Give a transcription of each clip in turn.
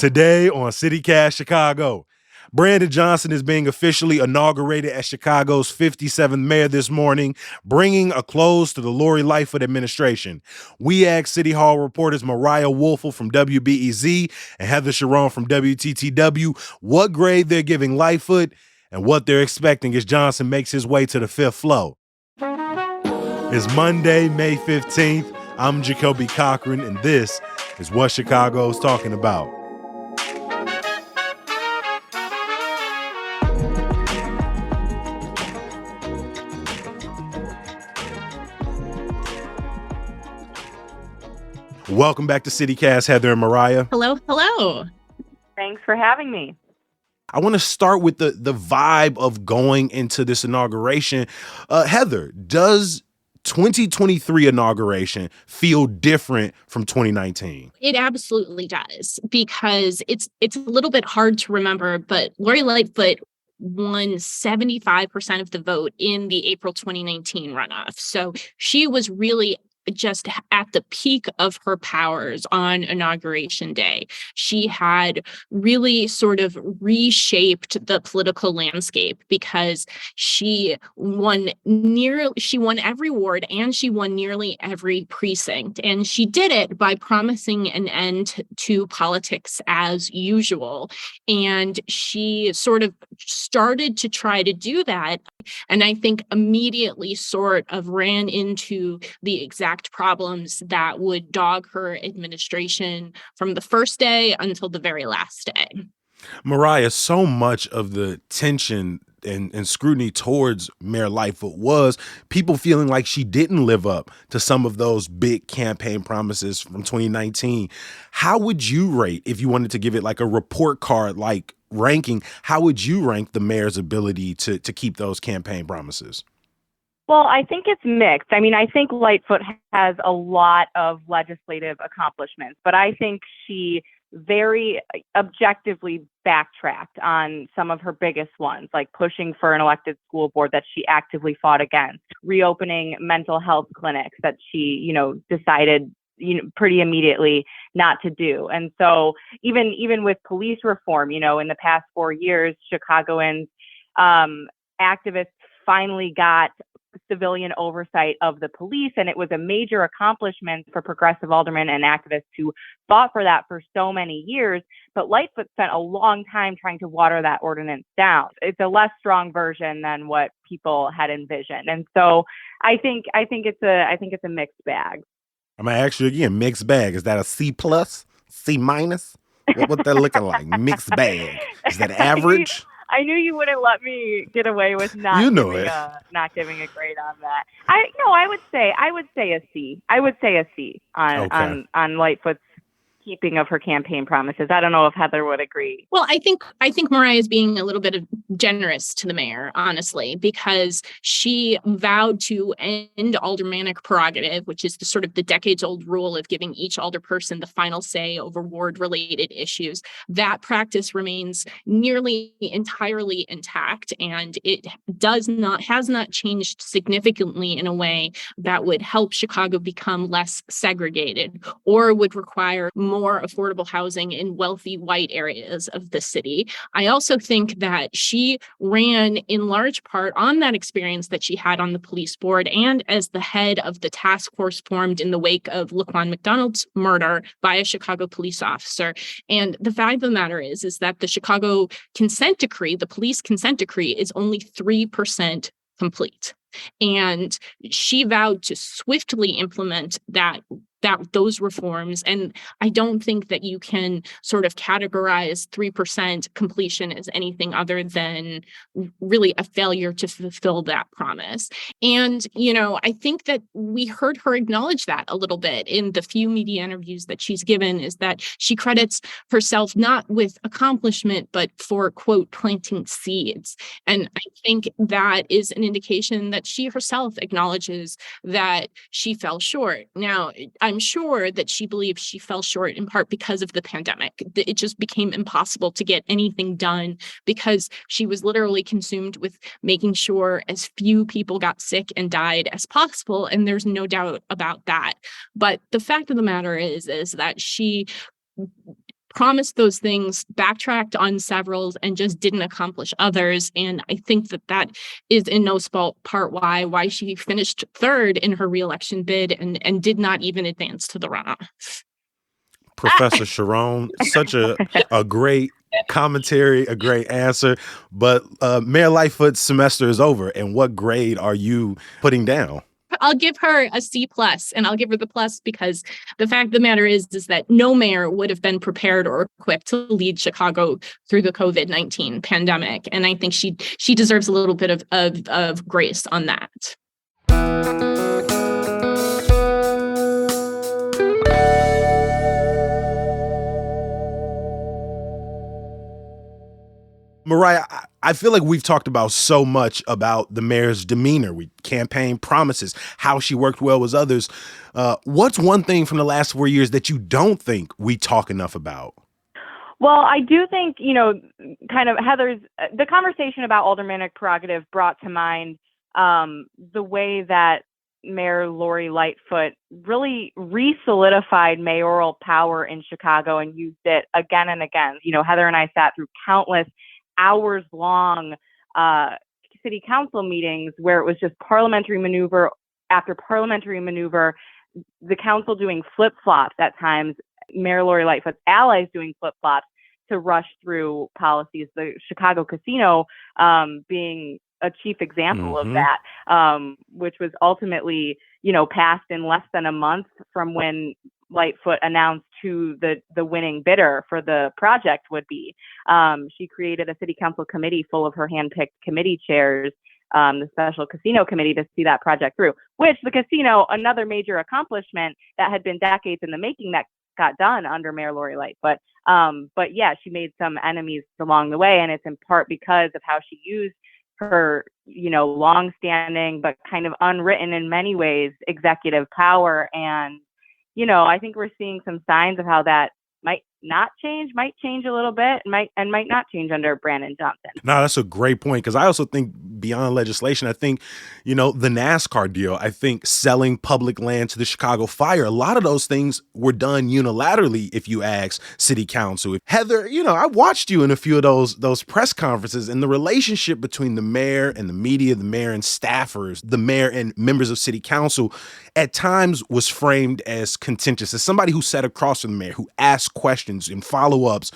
Today on CityCast Chicago, Brandon Johnson is being officially inaugurated as Chicago's 57th mayor this morning, bringing a close to the Lori Lightfoot administration. We asked City Hall reporters Mariah Woelfel from WBEZ and Heather Sharon from WTTW what grade they're giving Lightfoot and what they're expecting as Johnson makes his way to the fifth floor. It's Monday, May 15th. I'm Jacoby Cochran, and this is what Chicago's talking about. Welcome back to CityCast, Heather and Mariah. Hello. Thanks for having me. I want to start with the vibe of going into this inauguration. Heather, does 2023 inauguration feel different from 2019? It absolutely does, because it's a little bit hard to remember, but Lori Lightfoot won 75% of the vote in the April 2019 runoff. So she was really just at the peak of her powers on Inauguration Day. She had really sort of reshaped the political landscape because she won every ward and she won nearly every precinct. And she did it by promising an end to politics as usual. And she sort of started to try to do that. And I think immediately sort of ran into the exact problems that would dog her administration from the first day until the very last day. Mariah, so much of the tension and scrutiny towards Mayor Lightfoot was people feeling like she didn't live up to some of those big campaign promises from 2019. How would you rate, if you wanted to give it like a report card like ranking, how would you rank the mayor's ability to keep those campaign promises? Well, I think it's mixed. I mean, I think Lightfoot has a lot of legislative accomplishments, but I think she very objectively backtracked on some of her biggest ones, like pushing for an elected school board that she actively fought against, reopening mental health clinics that she, decided pretty immediately not to do. And so even with police reform, in the past 4 years, Chicagoans, activists finally got civilian oversight of the police, and it was a major accomplishment for progressive aldermen and activists who fought for that for so many years. But Lightfoot spent a long time trying to water that ordinance down. It's a less strong version than what people had envisioned, and so I think it's a mixed bag. I'm gonna ask you again, mixed bag. Is that a C plus, C minus? What that looking like? Mixed bag. Is that average? I knew you wouldn't let me get away with not giving a grade on that. I would say a C. I would say a C on Lightfoot's keeping of her campaign promises. I don't know if Heather would agree. Well, I think Mariah is being a little bit generous to the mayor, honestly, because she vowed to end aldermanic prerogative, which is the decades-old rule of giving each alderperson the final say over ward-related issues. That practice remains nearly entirely intact, and it has not changed significantly in a way that would help Chicago become less segregated or would require more affordable housing in wealthy white areas of the city. I also think that she ran in large part on that experience that she had on the police board and as the head of the task force formed in the wake of Laquan McDonald's murder by a Chicago police officer. And the fact of the matter is that the Chicago consent decree, the police consent decree, is only 3% complete. And she vowed to swiftly implement those reforms. And I don't think that you can sort of categorize 3% completion as anything other than really a failure to fulfill that promise. And, I think that we heard her acknowledge that a little bit in the few media interviews that she's given, is that she credits herself not with accomplishment, but for, quote, planting seeds. And I think that is an indication that she herself acknowledges that she fell short. Now, I'm sure that she believes she fell short in part because of the pandemic. It just became impossible to get anything done because she was literally consumed with making sure as few people got sick and died as possible. And there's no doubt about that. But the fact of the matter is that she promised those things, backtracked on several, and just didn't accomplish others. And I think that is in no small part why she finished third in her reelection bid and did not even advance to the runoff. Professor Sharon, such a great commentary, a great answer. But Mayor Lightfoot's semester is over, and what grade are you putting down? I'll give her a C+, and I'll give her the plus because the fact of the matter is that no mayor would have been prepared or equipped to lead Chicago through the COVID-19 pandemic. And I think she deserves a little bit of grace on that. Mariah, I feel like we've talked about so much about the mayor's demeanor, campaign promises, how she worked well with others. What's one thing from the last 4 years that you don't think we talk enough about? Well, I do think, kind of Heather's, the conversation about aldermanic prerogative brought to mind the way that Mayor Lori Lightfoot really re-solidified mayoral power in Chicago and used it again and again. Heather and I sat through countless hours-long city council meetings where it was just parliamentary maneuver after parliamentary maneuver, the council doing flip-flops at times, Mayor Lori Lightfoot's allies doing flip-flops to rush through policies, the Chicago casino being a chief example of that, which was ultimately, passed in less than a month from when Lightfoot announced who the winning bidder for the project would be. She created a city council committee full of her handpicked committee chairs, the special casino committee, to see that project through, which the casino, another major accomplishment that had been decades in the making that got done under Mayor Lori Lightfoot. But yeah, she made some enemies along the way, and it's in part because of how she used her, long-standing but kind of unwritten in many ways executive power. And I think we're seeing some signs of how that might change a little bit, might not change under Brandon Johnson. No, that's a great point, because I also think beyond legislation, I think, the NASCAR deal, I think selling public land to the Chicago Fire, a lot of those things were done unilaterally, if you ask city council. Heather, I watched you in a few of those press conferences, and the relationship between the mayor and the media, the mayor and staffers, the mayor and members of city council at times was framed as contentious. As somebody who sat across from the mayor, who asked questions and follow-ups,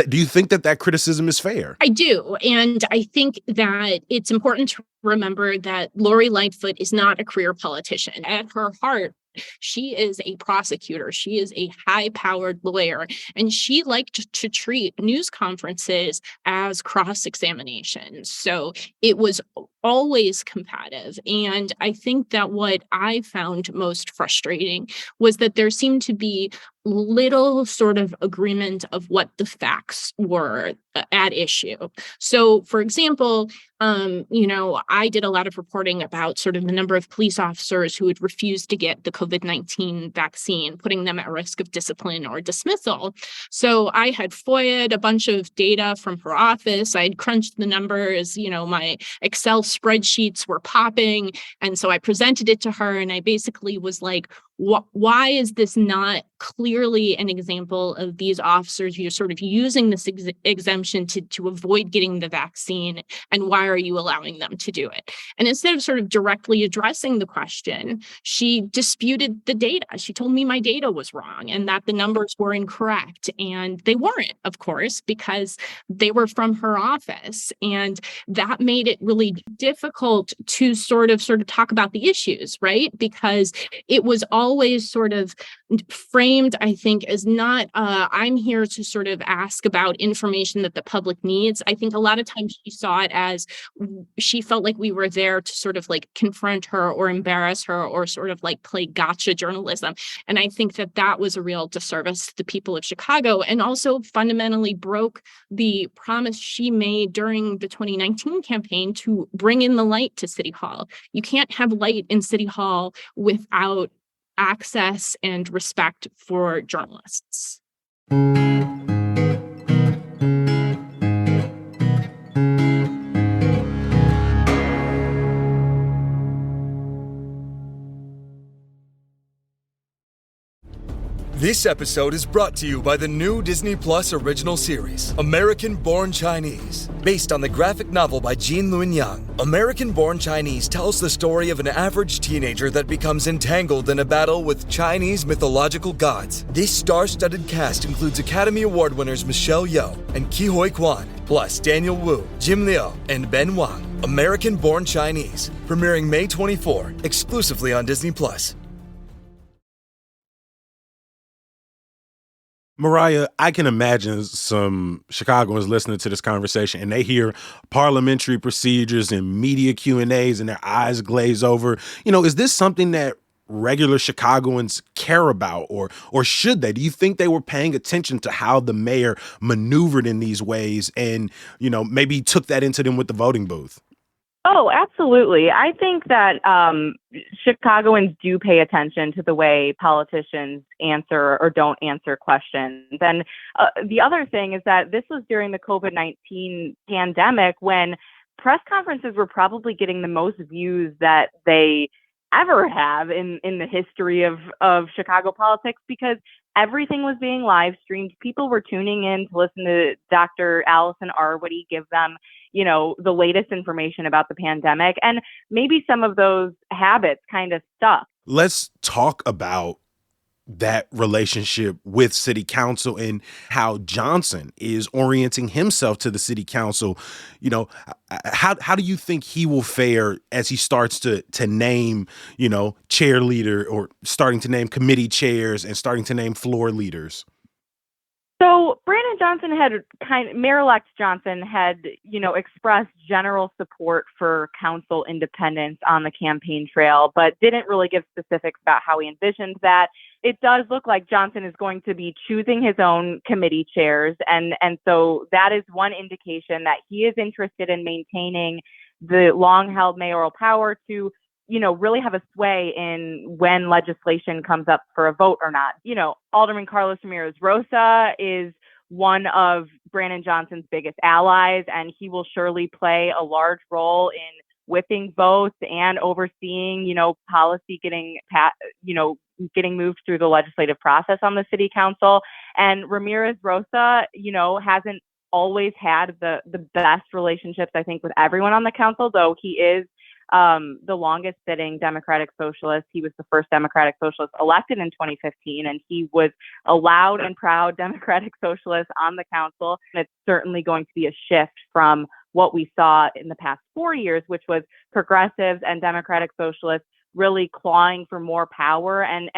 do you think that criticism is fair? I do. And I think that it's important to remember that Lori Lightfoot is not a career politician. At her heart, she is a prosecutor. She is a high-powered lawyer, and she liked to treat news conferences as cross-examinations. So it was always combative. And I think that what I found most frustrating was that there seemed to be little sort of agreement of what the facts were at issue. So, for example, I did a lot of reporting about sort of the number of police officers who had refused to get the COVID-19 vaccine, putting them at risk of discipline or dismissal. So I had FOIA'd a bunch of data from her office. I had crunched the numbers, my Excel spreadsheets were popping. And so I presented it to her, and I basically was like, why is this not clearly an example of these officers you're sort of using this exemption to avoid getting the vaccine, and why are you allowing them to do it? And instead of sort of directly addressing the question, she disputed the data. She told me my data was wrong and that the numbers were incorrect, and they weren't, of course, because they were from her office. And that made it really difficult to sort of talk about the issues, right? Because it was always sort of framed, I think, as not, I'm here to sort of ask about information that the public needs. I think a lot of times she saw it as she felt like we were there to sort of like confront her or embarrass her or sort of like play gotcha journalism. And I think that was a real disservice to the people of Chicago, and also fundamentally broke the promise she made during the 2019 campaign to bring in the light to City Hall. You can't have light in City Hall without access and respect for journalists. This episode is brought to you by the new Disney Plus original series, American Born Chinese. Based on the graphic novel by Jean Luen Yang, American Born Chinese tells the story of an average teenager that becomes entangled in a battle with Chinese mythological gods. This star-studded cast includes Academy Award winners Michelle Yeoh and Ke Huy Quan, plus Daniel Wu, Jim Liu, and Ben Wang. American Born Chinese, premiering May 24, exclusively on Disney Plus. Mariah, I can imagine some Chicagoans listening to this conversation and they hear parliamentary procedures and media Q&As and their eyes glaze over. Is this something that regular Chicagoans care about or should they? Do you think they were paying attention to how the mayor maneuvered in these ways and, maybe took that into them with the voting booth? Oh, absolutely. I think that Chicagoans do pay attention to the way politicians answer or don't answer questions. And the other thing is that this was during the COVID-19 pandemic when press conferences were probably getting the most views that they ever have in the history of Chicago politics, because everything was being live streamed. People were tuning in to listen to Dr. Allison Arwady give them, the latest information about the pandemic. And maybe some of those habits kind of stuck. Let's talk about that relationship with city council and how Johnson is orienting himself to the city council. How do you think he will fare as he starts to name, chair leader, or starting to name committee chairs and starting to name floor leaders? So Brandon Johnson Mayor-elect Johnson had, expressed general support for council independence on the campaign trail, but didn't really give specifics about how he envisioned that. It does look like Johnson is going to be choosing his own committee chairs. And so that is one indication that he is interested in maintaining the long-held mayoral power to, really have a sway in when legislation comes up for a vote or not. Alderman Carlos Ramirez Rosa is one of Brandon Johnson's biggest allies, and he will surely play a large role in whipping votes and overseeing, policy getting moved through the legislative process on the city council. And Ramirez Rosa, hasn't always had the best relationships, I think, with everyone on the council, though he is the longest sitting Democratic Socialist. He was the first Democratic Socialist elected in 2015, and he was a loud and proud Democratic Socialist on the council. And it's certainly going to be a shift from what we saw in the past 4 years, which was progressives and Democratic Socialists really clawing for more power and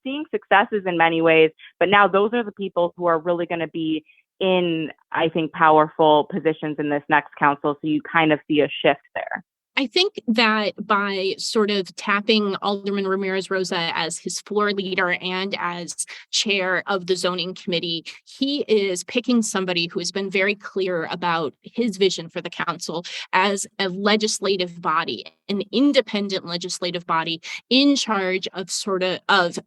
seeing successes in many ways. But now those are the people who are really going to be in, I think, powerful positions in this next council. So you kind of see a shift there. I think that by sort of tapping Alderman Ramirez Rosa as his floor leader and as chair of the zoning committee, he is picking somebody who has been very clear about his vision for the council as a legislative body, an independent legislative body in charge of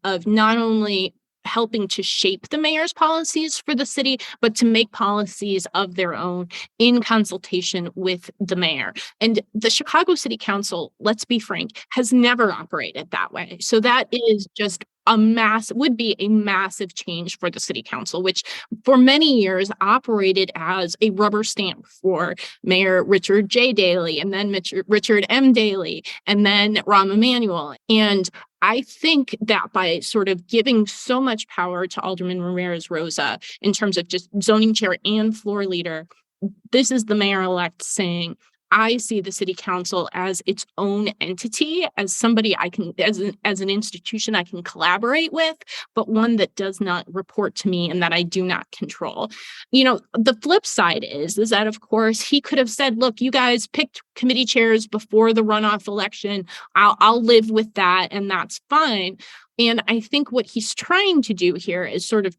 of not only helping to shape the mayor's policies for the city, but to make policies of their own in consultation with the mayor. And the Chicago City Council, let's be frank, has never operated that way. So that is just would be a massive change for the city council, which for many years operated as a rubber stamp for Mayor Richard J. Daley, and then Richard M. Daley, and then Rahm Emanuel. And I think that by sort of giving so much power to Alderman Ramirez Rosa in terms of just zoning chair and floor leader, this is the mayor-elect saying, I see the city council as its own entity, as somebody I can, as an institution I can collaborate with, but one that does not report to me and that I do not control. The flip side is that, of course, he could have said, look, you guys picked committee chairs before the runoff election. I'll live with that, and that's fine. And I think what he's trying to do here is sort of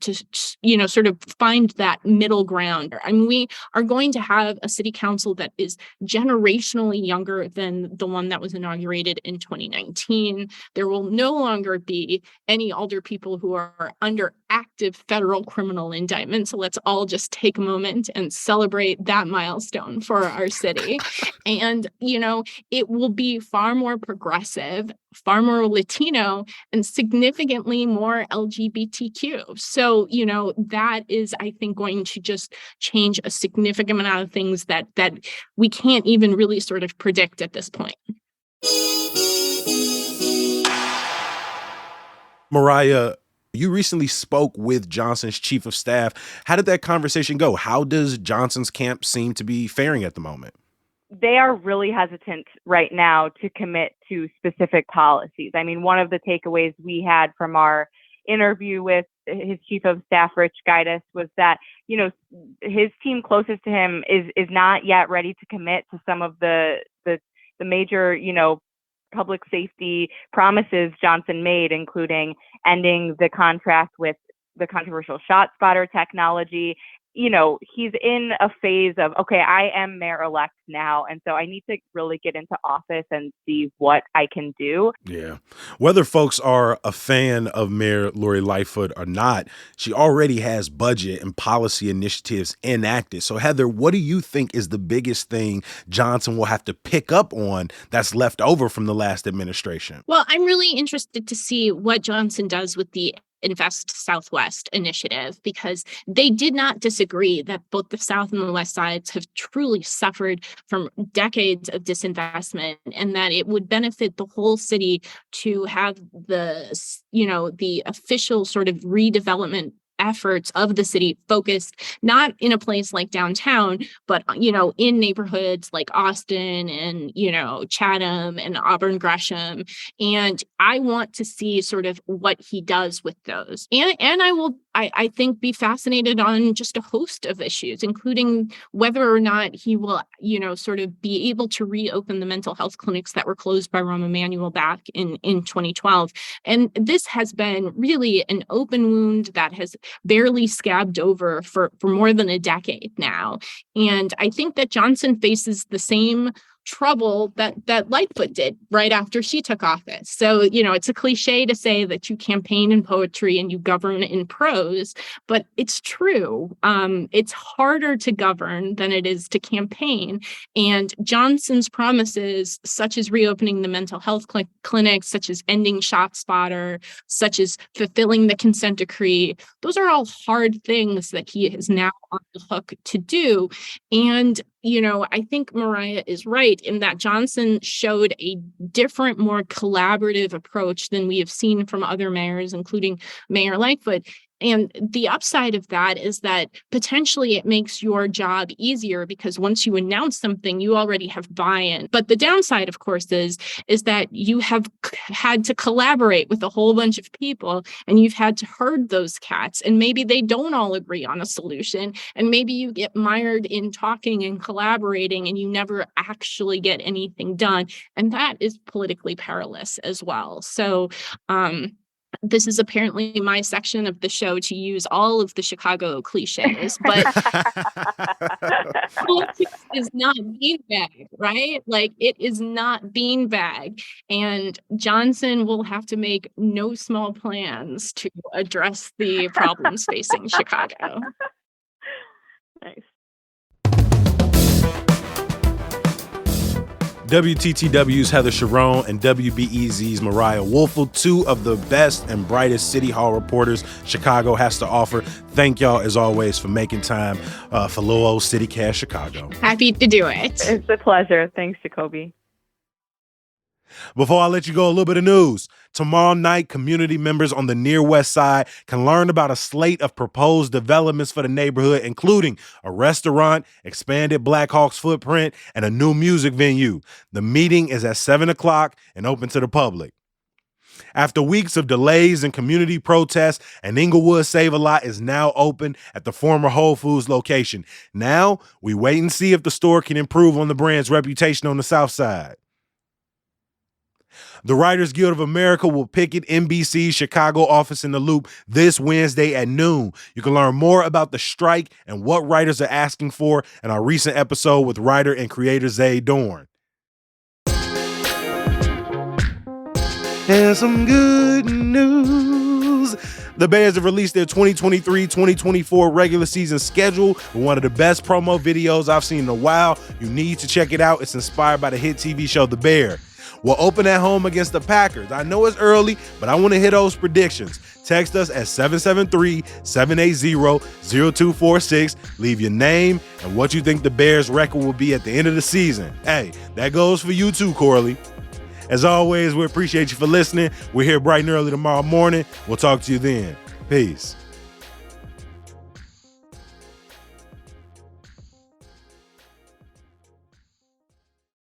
find that middle ground. I mean, we are going to have a city council that is generationally younger than the one that was inaugurated in 2019. There will no longer be any alder people who are under active federal criminal indictment. So let's all just take a moment and celebrate that milestone for our city. And, it will be far more progressive, far more Latino, and significantly more LGBTQ. So, that is, I think, going to just change a significant amount of things that we can't even really sort of predict at this point. Mariah, you recently spoke with Johnson's chief of staff. How did that conversation go? How does Johnson's camp seem to be faring at the moment? They are really hesitant right now to commit to specific policies. I mean, one of the takeaways we had from our interview with his chief of staff, Rich Gaitis, was that, his team closest to him is not yet ready to commit to some of the major, public safety promises Johnson made, including ending the contract with the controversial shot spotter technology. He's in a phase of, okay, I am mayor-elect now, and so I need to really get into office and see what I can do. Yeah. Whether folks are a fan of Mayor Lori Lightfoot or not, she already has budget and policy initiatives enacted. So, Heather, what do you think is the biggest thing Johnson will have to pick up on that's left over from the last administration? Well, I'm really interested to see what Johnson does with the Invest Southwest initiative, because they did not disagree that both the South and the West sides have truly suffered from decades of disinvestment, and that it would benefit the whole city to have the official sort of redevelopment efforts of the city focused not in a place like downtown, but in neighborhoods like Austin and Chatham and Auburn Gresham. And I want to see sort of what he does with those. And I think be fascinated on just a host of issues, including whether or not he will sort of be able to reopen the mental health clinics that were closed by Rahm Emanuel back in 2012. And this has been really an open wound that has barely scabbed over for more than a decade now. And I think that Johnson faces the same trouble that Lightfoot did right after she took office. So, it's a cliche to say that you campaign in poetry and you govern in prose, but it's true. It's harder to govern than it is to campaign. And Johnson's promises, such as reopening the mental health clinics, such as ending ShotSpotter, such as fulfilling the consent decree, those are all hard things that he is now on the hook to do. And I think Mariah is right in that Johnson showed a different, more collaborative approach than we have seen from other mayors, including Mayor Lightfoot. And the upside of that is that potentially it makes your job easier, because once you announce something, you already have buy-in. But the downside, of course, is that you have had to collaborate with a whole bunch of people, and you've had to herd those cats, and maybe they don't all agree on a solution, and maybe you get mired in talking and collaborating, and you never actually get anything done. And that is politically perilous as well. So, this is apparently my section of the show to use all of the Chicago cliches, but politics is not beanbag, right? Like, it is not beanbag. And Johnson will have to make no small plans to address the problems facing Chicago. Nice. WTTW's Heather Sharon and WBEZ's Mariah Woelfel, two of the best and brightest City Hall reporters Chicago has to offer. Thank y'all, as always, for making time for little old CityCast Chicago. Happy to do it. It's a pleasure. Thanks, Jacoby. Before I let you go, a little bit of news. Tomorrow night, community members on the Near West Side can learn about a slate of proposed developments for the neighborhood, including a restaurant, expanded Blackhawks footprint, and a new music venue. The meeting is at 7 o'clock and open to the public. After weeks of delays and community protests, an Inglewood Save-A-Lot is now open at the former Whole Foods location. Now, we wait and see if the store can improve on the brand's reputation on the South Side. The Writers Guild of America will picket NBC's Chicago office in the Loop this Wednesday at noon. You can learn more about the strike and what writers are asking for in our recent episode with writer and creator Zay Dorn. And some good news. The Bears have released their 2023-2024 regular season schedule with one of the best promo videos I've seen in a while. You need to check it out. It's inspired by the hit TV show The Bear. will open at home against the Packers. I know it's early, but I want to hit those predictions. Text us at 773-780-0246. Leave your name and what you think the Bears' record will be at the end of the season. Hey, that goes for you too, Corley. As always, we appreciate you for listening. We're here bright and early tomorrow morning. We'll talk to you then. Peace.